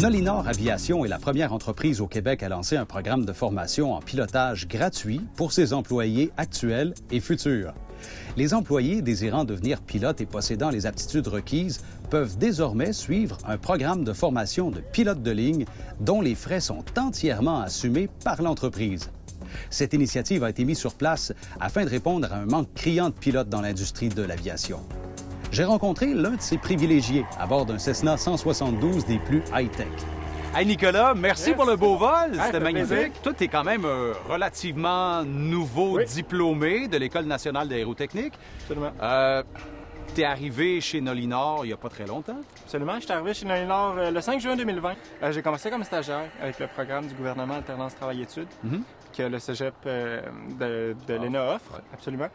Nolinor Aviation est la première entreprise au Québec à lancer un programme de formation en pilotage gratuit pour ses employés actuels et futurs. Les employés désirant devenir pilotes et possédant les aptitudes requises peuvent désormais suivre un programme de formation de pilote de ligne dont les frais sont entièrement assumés par l'entreprise. Cette initiative a été mise sur place afin de répondre à un manque criant de pilotes dans l'industrie de l'aviation. J'ai rencontré l'un de ces privilégiés à bord d'un Cessna 172 des plus high-tech. Hey Nicolas, merci pour le beau vol, c'était magnifique. Toi, tu es quand même relativement nouveau diplômé de l'École nationale d'aérotechnique. Absolument. Tu es arrivé chez Nolinor il n'y a pas très longtemps? Absolument, je suis arrivé chez Nolinor le 5 juin 2020. J'ai commencé comme stagiaire avec le programme du gouvernement Alternance Travail-Études que le cégep de l'ENA offre, absolument.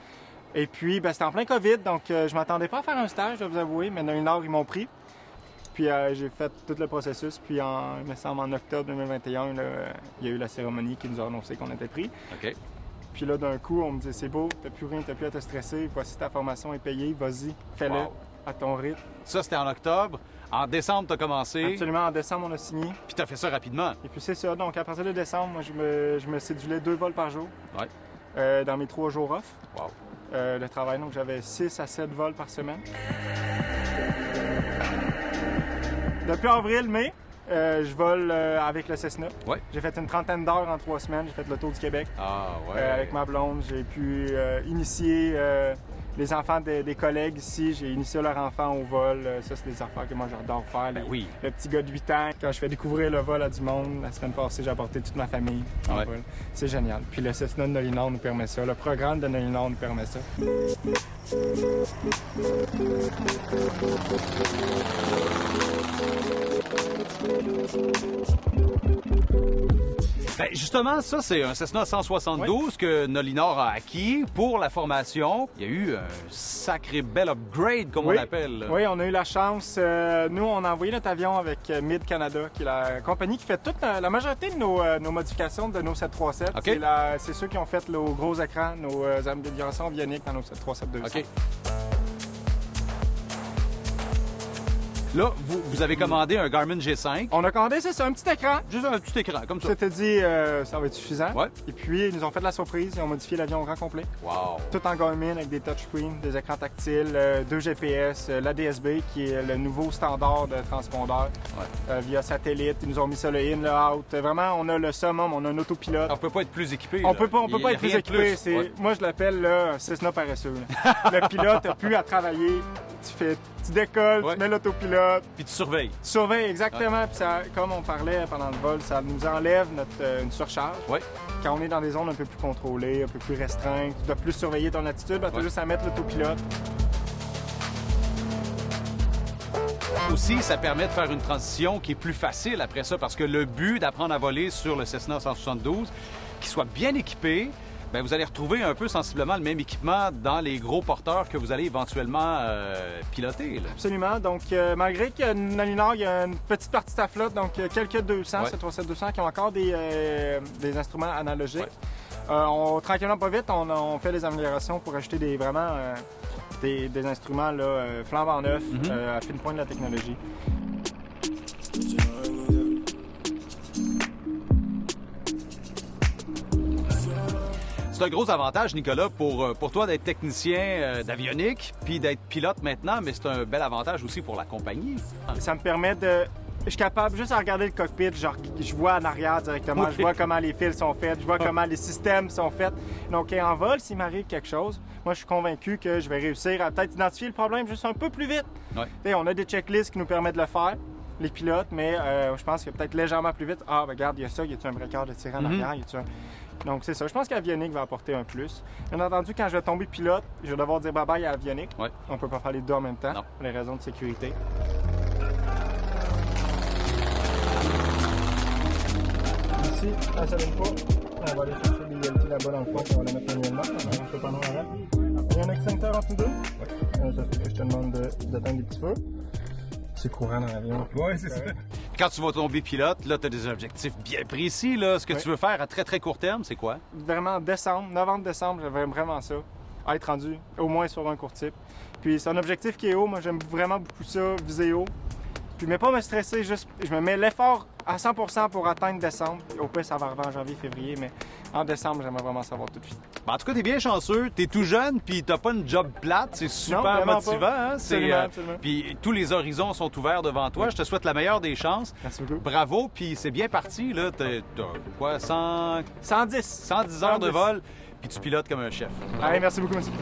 Et puis, c'était en plein COVID, donc je m'attendais pas à faire un stage, je dois vous avouer, mais Nolinor, ils m'ont pris. Puis j'ai fait tout le processus, puis il me semble en octobre 2021, là, il y a eu la cérémonie qui nous a annoncé qu'on était pris. OK. Puis là, d'un coup, on me dit, c'est beau, t'as plus rien, t'as plus à te stresser, voici ta formation est payée, vas-y, fais-le à ton rythme. Ça, c'était en octobre. En décembre, tu as commencé. Absolument, en décembre, on a signé. Puis tu as fait ça rapidement. Et puis c'est ça, donc à partir de décembre, moi, je me cédulais 2 vols par jour dans mes 3 jours off. Wow. Le travail, donc j'avais 6 à 7 vols par semaine. Depuis avril-mai, je vole avec le Cessna. Ouais. J'ai fait une trentaine d'heures en 3 semaines. J'ai fait le tour du Québec. Avec ma blonde. J'ai pu initier les enfants des collègues ici. J'ai initié leurs enfants au vol. Ça, c'est des affaires que moi, j'adore faire. Le petit gars de 8 ans, quand je fais découvrir le vol à du monde, la semaine passée, j'ai apporté toute ma famille en vol. C'est génial. Puis le Cessna de Nolinor nous permet ça. Le programme de Nolinor nous permet ça. Ben justement, ça, c'est un Cessna 172 que Nolinor a acquis pour la formation. Il y a eu un sacré bel upgrade, comme on l'appelle. Oui, on a eu la chance. Nous, on a envoyé notre avion avec Mid Canada, qui est la compagnie qui fait toute la majorité de nos modifications de nos 737. Okay. C'est ceux qui ont fait nos gros écrans, nos améliorations avioniques dans nos 737-200. OK. Là, vous avez commandé un Garmin G5. On a commandé, c'est un petit écran. Juste un petit écran, comme ça. C'était dit, ça va être suffisant. Ouais. Et puis, ils nous ont fait la surprise. Ils ont modifié l'avion au grand complet. Wow. Tout en Garmin avec des touchscreens, des écrans tactiles, 2 GPS, l'ADS-B qui est le nouveau standard de transpondeur via satellite. Ils nous ont mis ça le in, le out. Vraiment, on a le summum, on a un autopilote. On peut pas être plus équipé. On peut pas être plus équipé. Moi, je l'appelle un Cessna paresseux. Le pilote n'a plus à travailler. Tu décolles, tu mets l'autopilote. Puis tu surveilles. Tu surveilles, exactement. Puis ça, comme on parlait pendant le vol, ça nous enlève une surcharge. Oui. Quand on est dans des zones un peu plus contrôlées, un peu plus restreintes, tu dois plus surveiller ton attitude, tu as juste à mettre l'autopilote. Aussi, ça permet de faire une transition qui est plus facile après ça, parce que le but d'apprendre à voler sur le Cessna 172, qu'il soit bien équipé, bien, vous allez retrouver un peu sensiblement le même équipement dans les gros porteurs que vous allez éventuellement piloter. Là. Absolument. Donc, malgré que Nolinor, il y a une petite partie de sa flotte, donc quelques 200, 737-200 qui ont encore des instruments analogiques. Tranquillement, pas vite, on fait des améliorations pour acheter des instruments là, flambant neufs, à fine pointe de la technologie. C'est un gros avantage, Nicolas, pour toi d'être technicien d'avionique puis d'être pilote maintenant, mais c'est un bel avantage aussi pour la compagnie. Ça me permet de... Je suis capable, juste à regarder le cockpit, je vois en arrière directement, je vois comment les fils sont faits, je vois comment les systèmes sont faits. Donc, en vol, s'il m'arrive quelque chose, moi, je suis convaincu que je vais réussir à peut-être identifier le problème juste un peu plus vite. On a des checklists qui nous permettent de le faire, les pilotes, mais je pense que peut-être légèrement plus vite. Ah, regarde, il y a ça, y a-tu un breaker de tirant en arrière, y a-tu un... Donc, c'est ça. Je pense qu'avionique va apporter un plus. Bien entendu, quand je vais tomber pilote, je vais devoir dire bye-bye à avionique. On ne peut pas faire les deux en même temps, pour les raisons de sécurité. Ici, quand ça ne vient pas, on va aller chercher l'égalité là-bas dans le fond, on va la mettre manuellement. On peut pas avant. Il y a un extincteur entre nous deux. Ça fait que je te demande d'atteindre les petits feux. C'est courant dans l'avion. Oui, c'est ça. Quand tu vas tomber pilote, là, tu as des objectifs bien précis. Là. Ce que tu veux faire à très, très court terme, c'est quoi? Vraiment, novembre-décembre, j'aimerais vraiment ça. Être rendu au moins sur un court type. Puis c'est un objectif qui est haut. Moi, j'aime vraiment beaucoup ça, viser haut. Puis, mais pas me stresser, juste, je me mets l'effort à 100% pour atteindre décembre. Au pire, ça va arriver en janvier, février, mais en décembre, j'aimerais vraiment savoir tout de suite. Ben, en tout cas, t'es bien chanceux, t'es tout jeune, puis t'as pas une job plate, c'est super vraiment motivant. pas. Hein? Absolument. Puis tous les horizons sont ouverts devant toi. Je te souhaite la meilleure des chances. Merci beaucoup. Bravo, puis c'est bien parti, là. T'as quoi, 110. 110 heures de vol, puis tu pilotes comme un chef. Allez, merci beaucoup, monsieur.